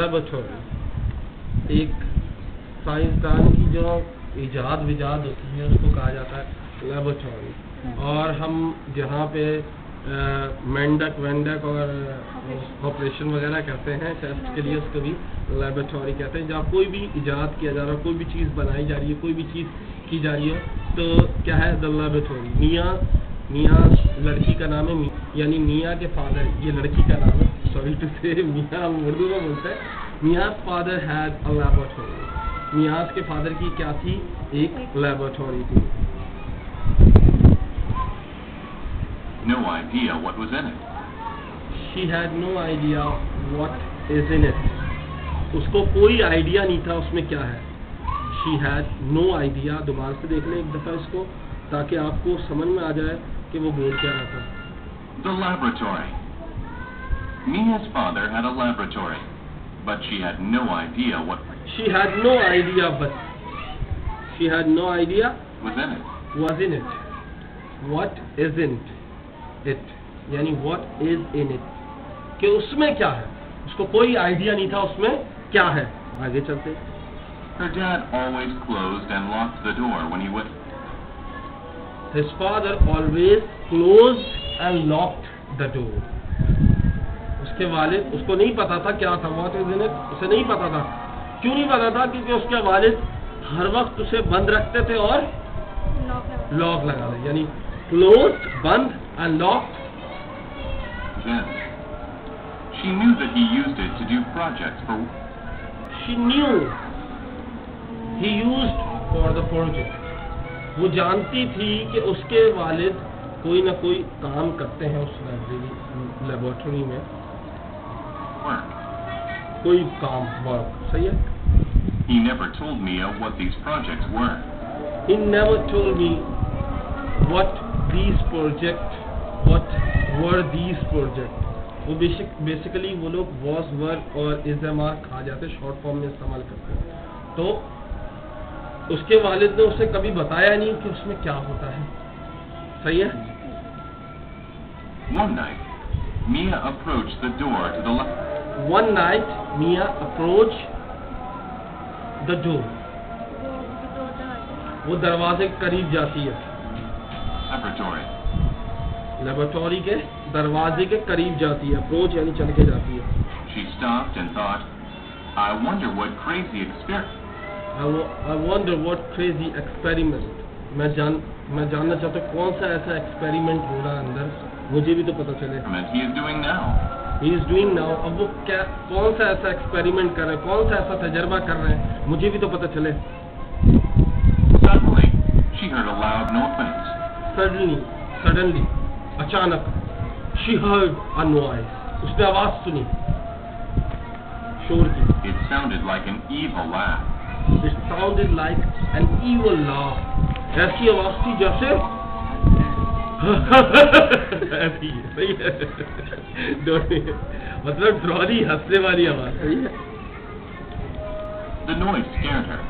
Laboratory, एक साइंसदान की जो इजाद विजाद होती है उसको कहा जाता है लैबोरेटरी। और हम जहाँ पे मेंढक वेंडक और ऑपरेशन वगैरह करते हैं टेस्ट के लिए, उसको भी लैबोरेटरी कहते हैं। जहाँ कोई भी इजाद किया जा रहा है, कोई भी चीज़ बनाई जा रही है, कोई भी चीज़ की जा रही है, तो क्या है द लैबोरेटरी। मियाँ लड़की का नाम है, यानी मियाँ के फादर, ये लड़की का नाम है, सॉरी टू से, मियाँ हम उर्दू में बोलते हैं। मियाँ फादर हैड अ लैबोरेटरी, मियाँ के फादर की क्या थी, एक लैबोरेटरी थी। No idea what was in it. She had no idea what is in it. उसको कोई आइडिया नहीं था उसमें क्या है। She had no idea। दोबारा से देख लें एक दफ़ा इसको, ताकि आपको समझ में आ जाए कि वो बोल क्या रहा था। The laboratory. Mia's father had a laboratory, but she had no idea what She had no idea, but she had no idea was in it. Was in it. What isn't it, यानी what is in it, कि उसमें क्या है, उसको कोई idea नहीं था उसमें क्या है। आगे चलते। Her dad always closed and locked the door when he went. His father always closed and locked the door. उसके वालिद, उसको नहीं पता था क्या था what is in it, उसे नहीं पता था। क्यों नहीं पता था? क्योंकि उसके वालिद हर वक्त उसे बंद रखते थे और लॉक लगा दे, यानी closed, बंद and locked. Yes. She knew that he used it to do projects for. She knew he used for the project. वो जानती थी कि उसके वालिद कोई ना कोई काम करते हैं उस लेबोरेटरी में। Work. कोई काम, वर्क, सही है। He never told me what these projects were. He never told me what these projects, what were these projects. वो बेसिकली वो लोग was, were और is, are खा जाते, शॉर्ट फॉर्म में इस्तेमाल करते हैं। तो उसके वालिद ने उसे कभी बताया नहीं कि उसमें क्या होता है, सही है। One night, Mia approached the door to the left. One night, Mia approached the door. वो दरवाजे के करीब जाती है। Laboratory. लेबोरेटरी के दरवाजे के करीब जाती है, अप्रोच यानी चल के जाती है। She stopped and thought, I wonder what crazy experiment. I wonder what crazy experiment. मैं जानना चाहता हूँ कौन सा ऐसा एक्सपेरिमेंट हो रहा है अंदर, मुझे भी तो पता चले। He is doing now. He is doing now. अब वो क्या, कौन सा ऐसा एक्सपेरिमेंट कर रहे हैं, कौन सा ऐसा तजर्बा कर रहे हैं, मुझे भी तो पता चले। Suddenly, she heard a loud noise. Suddenly, अचानक, she heard a noise. उसने आवाज सुनी, शोर की। It sounded like an evil laugh. It sounded like an evil laugh. ऐसी आवाज थी जैसे ऐसी, सही है, मतलब डरावनी हंसने वाली आवाज, सही है। The noise scared her.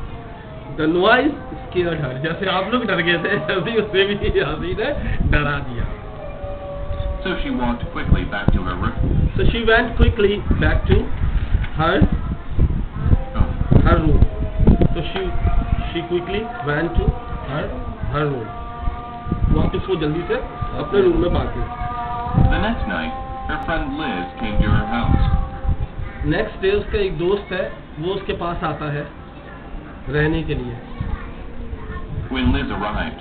The noise scared her. जैसे आप लोग डर गए थे, ऐसे ही उसे भी हंसी ने डरा दिया। So she walked quickly back to her room. So she went quickly back to her room. So she quickly went to her room. वापस वो जल्दी से अपने रूम में भाग गई। The next night, her friend Liz came to her house. Next day उसका एक दोस्त है, वो उसके पास आता है रहने के लिए। When Liz arrived,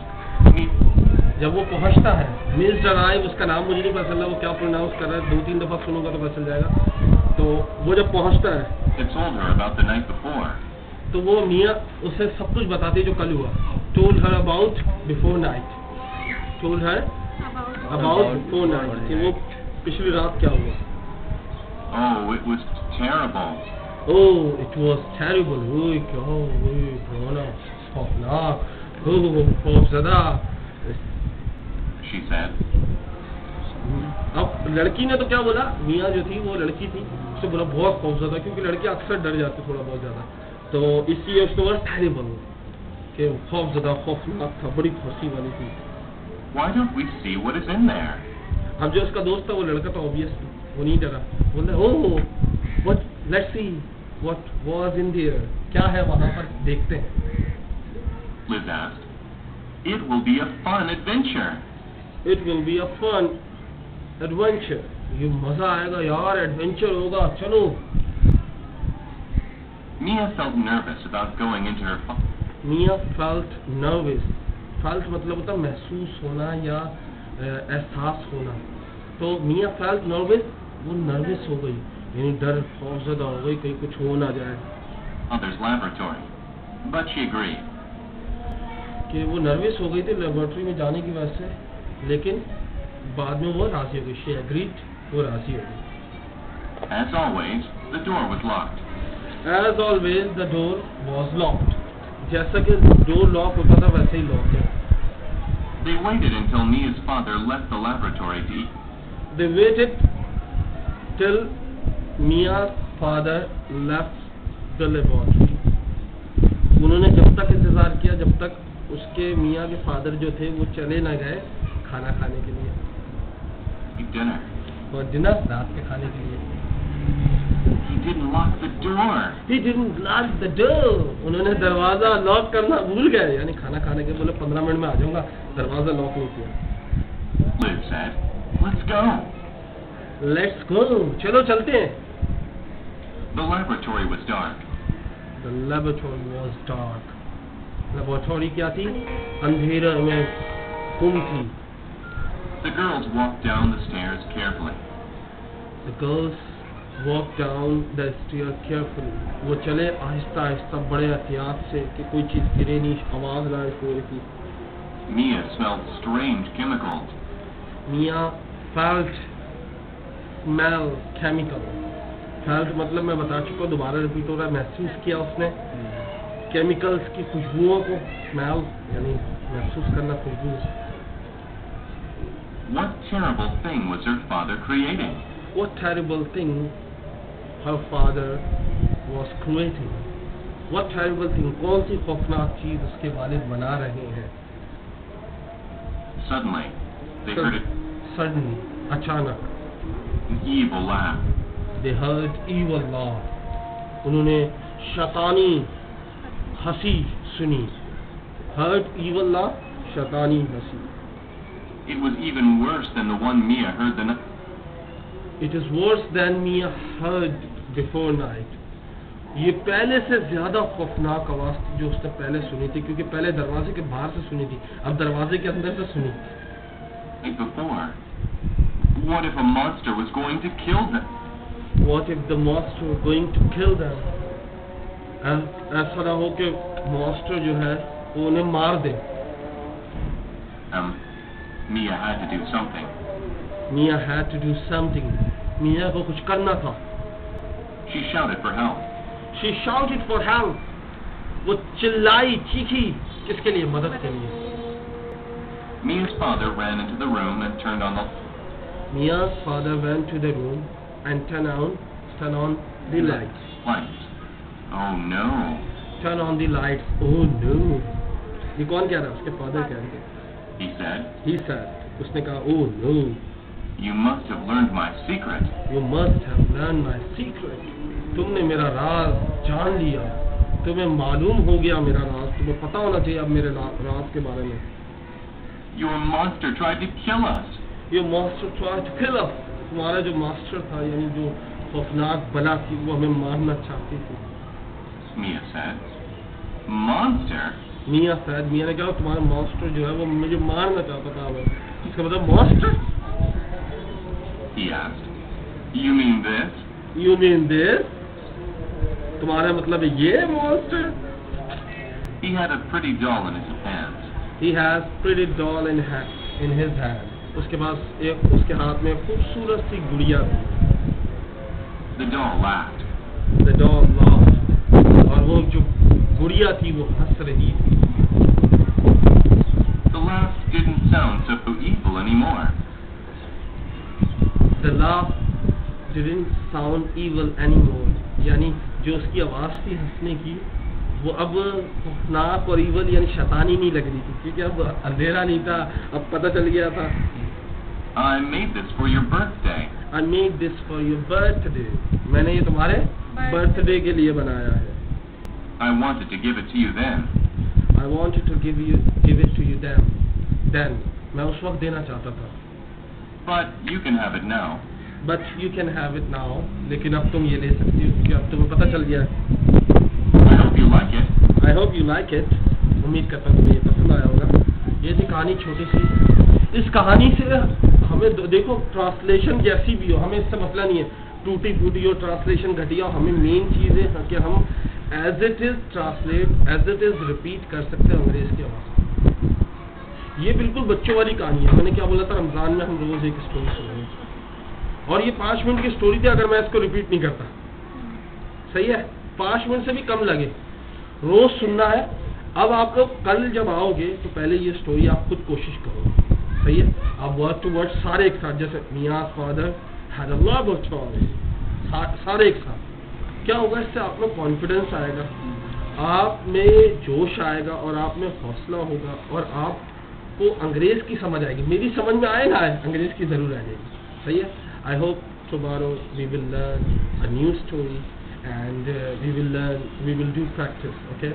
जब वो पहुंचता है, मिस डराइव, उसका नाम मुझे नहीं पता चल रहा वो क्या प्रोनाउंस कर रहा है, 2-3 दफा सुनूंगा तो पता चल जाएगा। तो वो जब पहुंचता है, it told her about the night before. तो वो मियाँ उसे सब कुछ बताती है जो कल हुआ। Told her about before night. Told her about before night, कि वो पिछली रात क्या हुआ। Oh, it was terrible. Oh, it was terrible. ओए क्या, ओए भयानक, खौफनाक, ओह खौफज़दा, she said. अब लड़की ने तो क्या बोला, मियाँ जो थी वो लड़की थी, उसने बोला बहुत खौफज़दा, क्योंकि लड़की अक्सर डर जाती थोड़ा बहुत ज़्यादा, तो इसलिए उसको बोला terrible, कि खौफज़दा, खौफनाक था, बड़ी हंसी वाली थी। Why don't we see what is in there? अब जो उसका दोस्त था वो लड़का था, ऑब्वियसली वो नहीं डरा, बोल रहा oh what, let's see What was in there? क्या है वहाँ पर, देखते हैं. Liz asked. It will be a fun adventure. It will be a fun adventure. ये मजा आएगा यार, एडवेंचर होगा, चलो. Mia felt nervous about going into her Mia felt nervous. Felt मतलब होता महसूस होना या एहसास होना. तो Mia felt nervous, वो नर्वस हो गई, यानी डर बहुत ज़्यादा हो गई, कहीं कुछ हो ना जाए. Mother's laboratory, but she agreed. कि वो नर्वस हो गई थी लेबोरेटरी में जाने की वजह से, लेकिन बाद में वो राजी हो गई. She agreed, वो राजी हो गई. As always, the door was locked. As always, the door was locked. जैसा कि डोर लॉक होता था वैसे ही लॉक है. They waited until Mia's father left the laboratory to eat. They waited till Mia's father left the laboratory. उन्होंने जब तक इंतजार किया जब तक उसके मियाँ के फादर जो थे वो चले ना गए खाना खाने के लिए. Dinner. और डिनर, रात के खाने के लिए. He didn't lock the door. He didn't lock the door. उन्होंने दरवाजा लॉक करना भूल गए, यानी खाना खाने के बोले 15 मिनट में आ जाऊंगा, दरवाजा लॉक नहीं किया. Liz said, "Let's go." Let's go. चलो चलते हैं. The laboratory was dark. The laboratory was dark. Laboratory क्या थी? अंधेरे में गुम थी. The girls walked down the stairs carefully. The girls walked down the stairs carefully. वो चले आहिस्ता आहिस्ता बड़े एहतियात से कि कोई चीज़ गिरे नहीं, आवाज़ ना शोर की. Mia smelled strange chemicals. Mia felt smell chemical. Felt मतलब मैं बता चुका हूँ, दोबारा रिपीट हो रहा है. महसूस किया उसने केमिकल्स की खुशबुओं को. स्मेल यानी महसूस करना, खुशबू. What terrible thing was her father creating? What terrible thing her father was creating? What terrible thing? कौन सी खौफनाक चीज उसके वालिद बना रहे हैं? Suddenly, they heard Suddenly, अचानक. an evil laugh. They heard evil laugh. उन्होंने शैतानी हंसी सुनी. Heard evil laugh, शैतानी हंसी. It was even worse than the one Mia heard the night. It is worse than Mia heard before night. ये पहले से ज्यादा खौफनाक आवाज थी जो उसने पहले सुनी थी, क्योंकि पहले दरवाजे के बाहर से सुनी थी, अब दरवाजे के अंदर से सुनी. Like before, what if a monster was going to kill them? What if the monster was going to kill them? ऐसा ना हो कि monster जो है वो उन्हें मार दे. Mia had to do something. Mia had to do something. Mia को कुछ करना था. She shouted for help. She shouted for help. वो चिल्लाई, चीखी, किसके लिए? मदद के लिए. Mia's father ran into the room and turned on the. Mia's father went to the room and turned on the lights. Lights. Oh no. Turn on the lights. Oh no. ये कौन कह रहा है? उसके father कह रहे हैं. He said. He said. उसने कहा, oh no. You must have learned my secret. You must have learned my secret. तुमने मेरा राज जान लिया. तुम्हें मालूम हो गया मेरा राज. तुम्हें पता होना चाहिए अब मेरे राज के बारे में. Your monster tried to kill us. Your monster tried to kill us. तुम्हारा जो मास्टर था, यानी जो खौफनाक बला थी, वो हमें मारना चाहती थी. Mia said. Monster? Mia said. Mia ने कहा तुम्हारा मास्टर जो है वो मुझे मारना चाहता था. इसका मतलब master? He asked. You mean this? You mean this? तुम्हारा मतलब ये monster? He had a pretty doll in his hands. He has pretty doll in his hand. उसके पास एक उसके हाथ में खूबसूरत सी गुड़िया थी. The doll laughed. The doll laughed. और वो जो गुड़िया थी वो हंस रही थी. The laugh didn't sound so evil anymore. The laugh didn't sound evil anymore. यानी जो उसकी आवाज़ थी हंसने की वो अब खौफनाक और evil यानी शैतानी नहीं लग रही थी, क्योंकि अब अंधेरा नहीं था, अब पता चल गया था. I made this for your birthday. I made this for your birthday. मैंने ये तुम्हारे बर्थडे के लिए बनाया है. I wanted to give it to you then. I wanted to give it to you then. मैं उस वक्त देना चाहता था. But you can have it now. But you can have it now. लेकिन अब तुम ये ले सकती हो क्योंकि अब तुम्हें पता चल गया है. I hope you like it. I hope you like it. उम्मीद करता हूँ तुम्हें ये पसंद आया होगा. ये थी कहानी छोटी सी. इस कहानी से हमें देखो ट्रांसलेशन जैसी भी हो हमें इससे मसला नहीं है. टूटी फूटी हो ट्रांसलेशन घटिया हो हमें मेन चीज़ है कि हम as it is translate as it is repeat कर सकते हैं अंग्रेज के आवाज़. ये बिल्कुल बच्चों वाली कहानी है. मैंने क्या बोला था रमज़ान में हम रोज़ एक स्टोरी सुनेंगे और ये 5 मिनट की स्टोरी थी. अगर मैं इसको रिपीट नहीं करता सही है 5 मिनट से भी कम लगे रोज़ सुनना है. अब आप लोग कल जब आओगे तो पहले ये स्टोरी आप खुद कोशिश करो. सही है. आप वर्ड टू वर्ड सारे एक साथ जैसे मियाँ फादर हैड अ लैबोरेटरी सारे एक साथ. क्या होगा इससे आप में कॉन्फिडेंस आएगा आप में जोश आएगा और आप में हौसला होगा और आपको अंग्रेज की समझ आएगी. मेरी समझ में आए ना आए अंग्रेज की ज़रूर आ जाएगी. सही है. I hope tomorrow we will learn a new story and we will do practice. Okay.